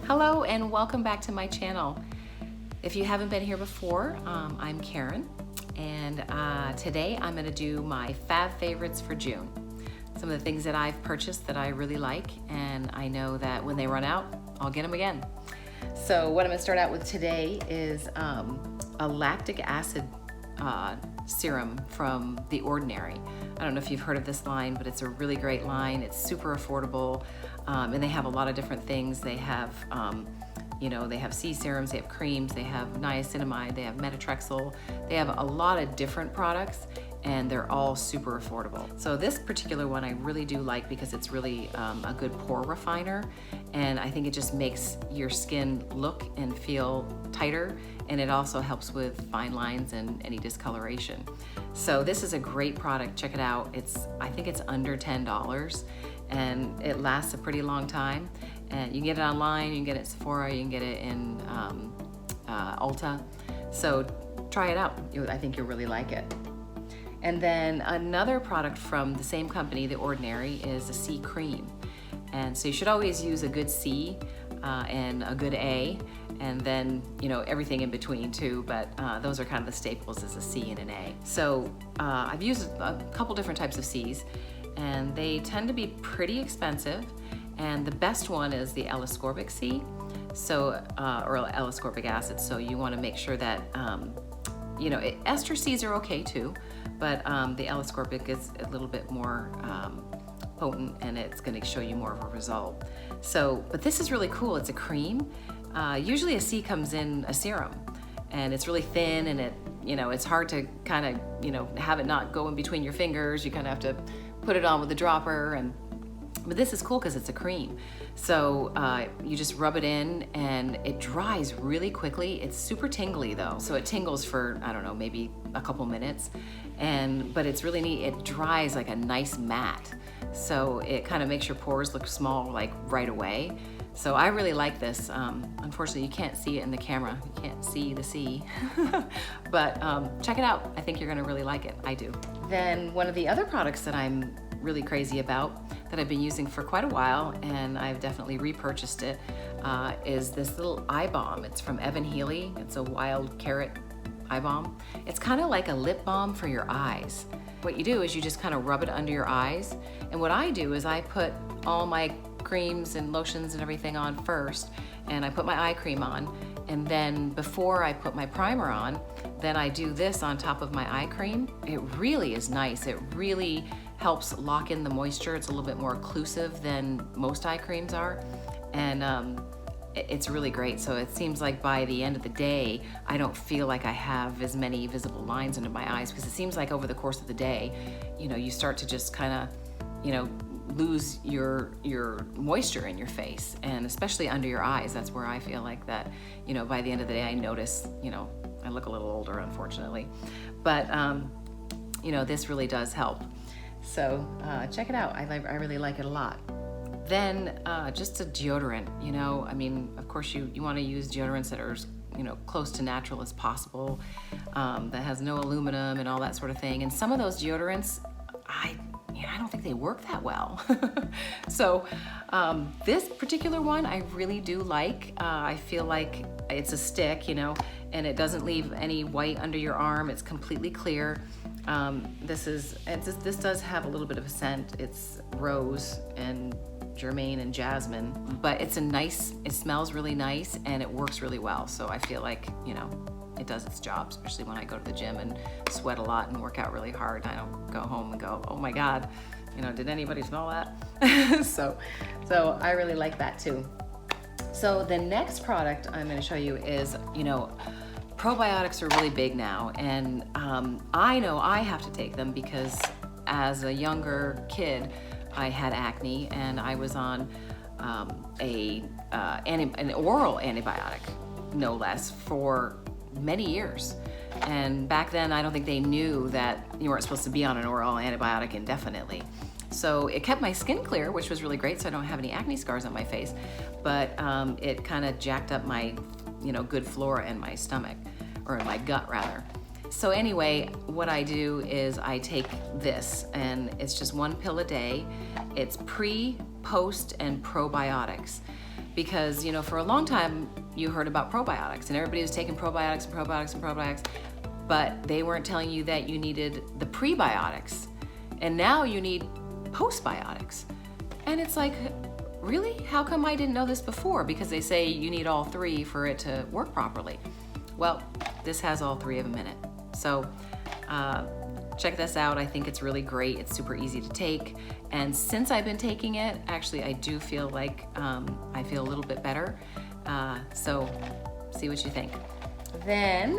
Hello and welcome back to my channel. If you haven't been here before, I'm Karyn, and today I'm going to do my Fave favorites for June. Some of the things that I've purchased that I really like, and I know that when they run out, I'll get them again. So what I'm going to start out with today is a lactic acid serum from The Ordinary. I don't know if you've heard of this line, but it's a really great line. It's super affordable, and they have a lot of different things. They have, they have sea serums, they have creams, they have niacinamide, they have methotrexate. They have a lot of different products, and they're all super affordable. So this particular one I really do like because it's really a good pore refiner, and I think it just makes your skin look and feel tighter, and it also helps with fine lines and any discoloration. So this is a great product. Check it out. I think it's under $10, and it lasts a pretty long time. And you can get it online, you can get it at Sephora, you can get it in Ulta. So try it out. I think you'll really like it. And then another product from the same company, The Ordinary, is a C cream. And so you should always use a good C and a good A, and then everything in between too, but those are kind of the staples, is a C and an A. So I've used a couple different types of Cs, and they tend to be pretty expensive, and the best one is the L-ascorbic C, so or L-ascorbic acid. So you want to make sure that ester Cs are okay too, but the L-ascorbic is a little bit more potent, and it's going to show you more of a result. So, but this is really cool. It's a cream. Usually a C comes in a serum, and it's really thin, and it's hard to kind of have it not go in between your fingers. You kind of have to put it on with a dropper, but this is cool because it's a cream. So you just rub it in, and it dries really quickly. It's super tingly though, so it tingles for, I don't know, maybe a couple minutes, but it's really neat. It dries like a nice matte, so it kind of makes your pores look small like right away. So I really like this. Unfortunately, you can't see it in the camera. You can't see the C, but check it out. I think you're gonna really like it. I do. Then one of the other products that I'm really crazy about, that I've been using for quite a while, and I've definitely repurchased it, is this little eye balm. It's from Evanhealy. It's a wild carrot eye balm. It's kind of like a lip balm for your eyes. What you do is you just kind of rub it under your eyes, and what I do is I put all my creams and lotions and everything on first, and I put my eye cream on, and then before I put my primer on, then I do this on top of my eye cream. It really is nice. It really helps lock in the moisture. It's a little bit more occlusive than most eye creams are, and it's really great. So it seems like by the end of the day, I don't feel like I have as many visible lines under my eyes, because it seems like over the course of the day, you start to just kind of, lose your moisture in your face, and especially under your eyes. That's where I feel like that, by the end of the day, I notice, I look a little older, unfortunately, but this really does help. So check it out. I really like it a lot. Then just a deodorant, I mean, of course you want to use deodorants that are close to natural as possible, that has no aluminum and all that sort of thing. And some of those deodorants, I don't think they work that well. So this particular one I really do like. I feel like it's a stick, and it doesn't leave any white under your arm. It's completely clear. This does have a little bit of a scent. It's rose and germaine and jasmine, but it smells really nice, and it works really well. So I feel like, it does its job, especially when I go to the gym and sweat a lot and work out really hard. I don't go home and go, oh my God, did anybody smell that? So I really like that too. So the next product I'm going to show you is, probiotics are really big now, and I know I have to take them because as a younger kid, I had acne, and I was on an oral antibiotic, no less, for many years. And back then, I don't think they knew that you weren't supposed to be on an oral antibiotic indefinitely. So it kept my skin clear, which was really great, so I don't have any acne scars on my face, but it kind of jacked up my good flora in my stomach, or in my gut rather. So anyway, what I do is I take this, and it's just one pill a day. It's pre, post, and probiotics. because, you know, for a long time you heard about probiotics and everybody was taking probiotics and probiotics and probiotics, but they weren't telling you that you needed the prebiotics. And now you need postbiotics. And it's like, really? How come I didn't know this before? Because they say you need all three for it to work properly. Well, this has all three of them in it. So check this out. I think it's really great. It's super easy to take. And since I've been taking it, actually, I do feel like I feel a little bit better. So see what you think. Then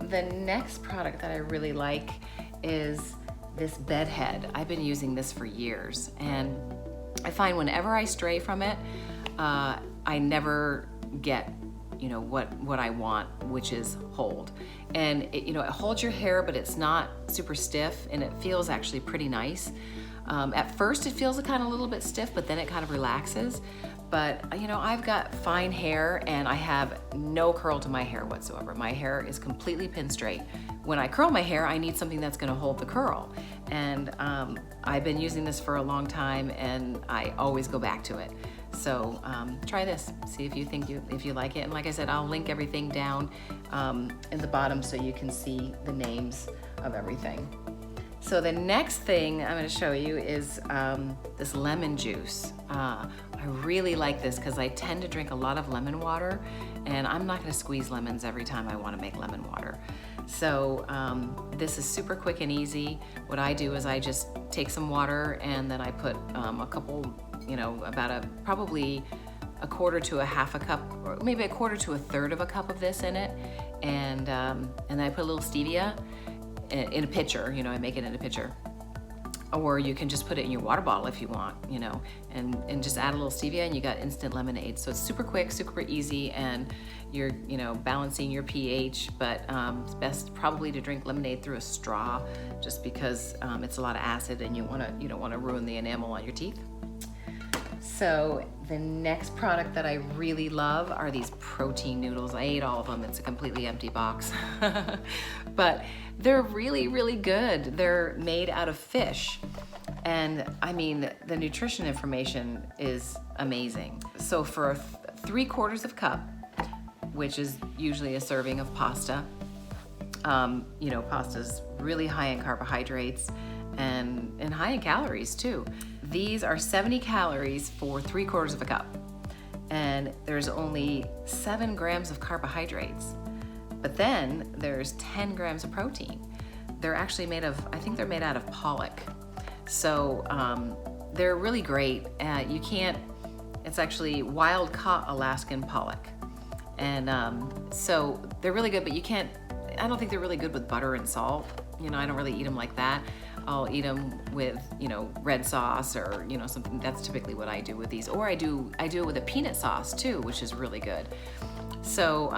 the next product that I really like is this bed head. I've been using this for years, and I find whenever I stray from it, I never get, you know, what I want, which is hold. And it, you know, it holds your hair, but it's not super stiff, and it feels actually pretty nice. At first it feels kind of a little bit stiff, but then it kind of relaxes. But you know, I've got fine hair and I have no curl to my hair whatsoever. My hair is completely pin straight. When I curl my hair, I need something that's gonna hold the curl. And I've been using this for a long time and I always go back to it. So try this, see if you think if you like it. And like I said, I'll link everything down in the bottom so you can see the names of everything. So the next thing I'm going to show you is this lemon juice. I really like this because I tend to drink a lot of lemon water, and I'm not going to squeeze lemons every time I want to make lemon water. So this is super quick and easy. What I do is I just take some water and then I put a couple, you know, about probably a quarter to a half a cup, or maybe a quarter to a third of a cup of this in it, and then I put a little stevia in a pitcher, you know, I make it in a pitcher. Or you can just put it in your water bottle if you want, you know, and just add a little stevia and you got instant lemonade. So it's super quick, super easy, and you're, you know, balancing your pH, but it's best probably to drink lemonade through a straw just because it's a lot of acid and you don't want to ruin the enamel on your teeth. So the next product that I really love are these protein noodles. I ate all of them. It's a completely empty box. But they're really, really good. They're made out of fish. And I mean, the nutrition information is amazing. So for 3/4 of a cup, which is usually a serving of pasta, you know, pasta's really high in carbohydrates and high in calories too. These are 70 calories for 3/4 of a cup. And there's only 7 grams of carbohydrates. But then there's 10 grams of protein. They're actually made of, I think they're made out of pollock. So they're really great. You can't, it's actually wild caught Alaskan pollock. And so they're really good, but you can't, I don't think they're really good with butter and salt. You know, I don't really eat them like that. I'll eat them with, you know, red sauce or, you know, something. That's typically what I do with these. Or I do it with a peanut sauce too, which is really good. So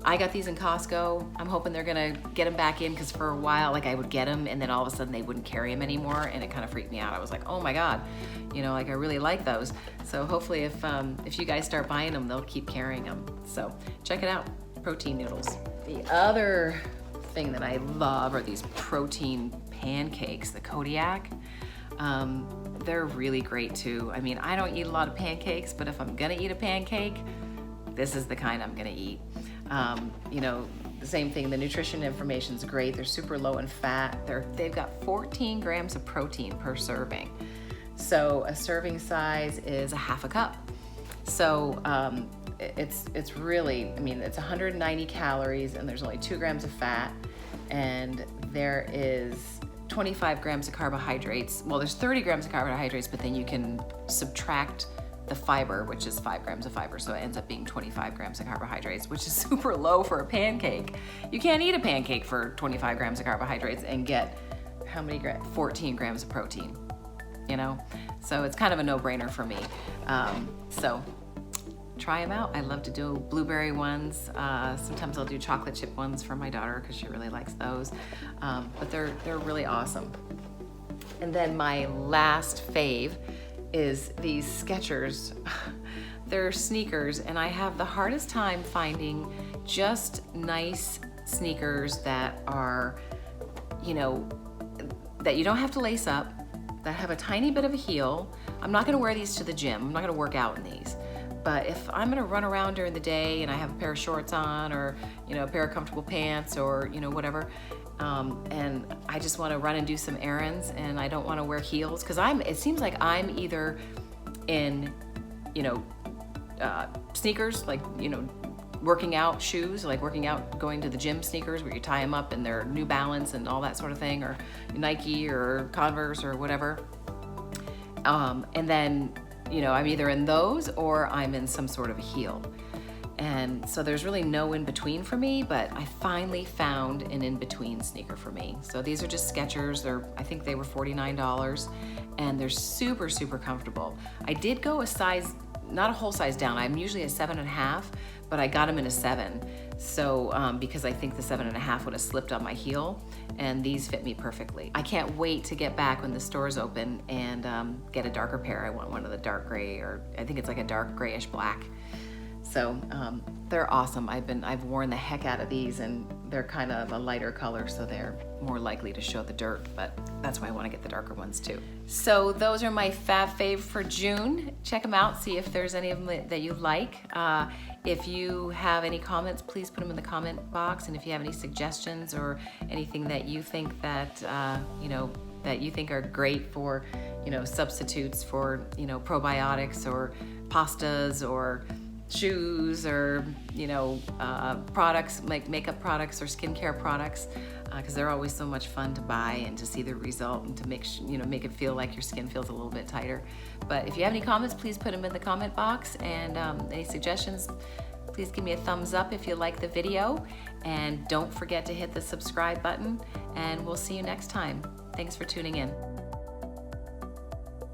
I got these in Costco. I'm hoping they're gonna get them back in, because for a while, like, I would get them and then all of a sudden they wouldn't carry them anymore, and it kind of freaked me out. I was like, oh my God, you know, like, I really like those. So hopefully if you guys start buying them, they'll keep carrying them. So check it out, protein noodles. The other thing that I love are these protein pancakes, the Kodiak. They're really great too. I mean, I don't eat a lot of pancakes, but if I'm gonna eat a pancake, this is the kind I'm gonna eat. You know, the same thing, the nutrition information's great. They're super low in fat. They've got 14 grams of protein per serving. So a serving size is a half a cup. So it's really, I mean, it's 190 calories and there's only 2 grams of fat, and there is 25 grams of carbohydrates. Well, there's 30 grams of carbohydrates, but then you can subtract the fiber, which is 5 grams of fiber. So it ends up being 25 grams of carbohydrates, which is super low for a pancake. You can't eat a pancake for 25 grams of carbohydrates and get how many grams? 14 grams of protein, you know? So it's kind of a no-brainer for me. So try them out. I love to do blueberry ones. Sometimes I'll do chocolate chip ones for my daughter because she really likes those. But they're really awesome. And then my last fave is these Skechers. They're sneakers, and I have the hardest time finding just nice sneakers that are, you know, that you don't have to lace up, that have a tiny bit of a heel. I'm not gonna wear these to the gym. I'm not gonna work out in these. But if I'm gonna run around during the day and I have a pair of shorts on, or a pair of comfortable pants, or whatever, and I just want to run and do some errands, and I don't want to wear heels, because it seems like I'm either in sneakers, like working out shoes, like working out, going to the gym sneakers where you tie them up and they're New Balance and all that sort of thing, or Nike or Converse or whatever. And then, I'm either in those or I'm in some sort of a heel. And so there's really no in between for me, but I finally found an in between sneaker for me. So these are just Skechers. I think they were $49, and they're super, super comfortable. I did go a size, not a whole size down. I'm usually a 7.5, but I got them in a 7. So because I think the 7.5 would have slipped on my heel, and these fit me perfectly. I can't wait to get back when the stores open and get a darker pair. I want one of the dark gray, or I think it's like a dark grayish black. So they're awesome. I've worn the heck out of these, and they're kind of a lighter color, so they're more likely to show the dirt, but that's why I want to get the darker ones too. So those are my Fave for June. Check them out, see if there's any of them that you like. If you have any comments, please put them in the comment box, and if you have any suggestions or anything that you think that that you think are great for substitutes for probiotics or pastas or shoes, or products like makeup products or skincare products, because they're always so much fun to buy and to see the result, and to make it feel like your skin feels a little bit tighter. But if you have any comments, please put them in the comment box, and any suggestions, please give me a thumbs up if you like the video, and don't forget to hit the subscribe button, and we'll see you next time. Thanks for tuning in.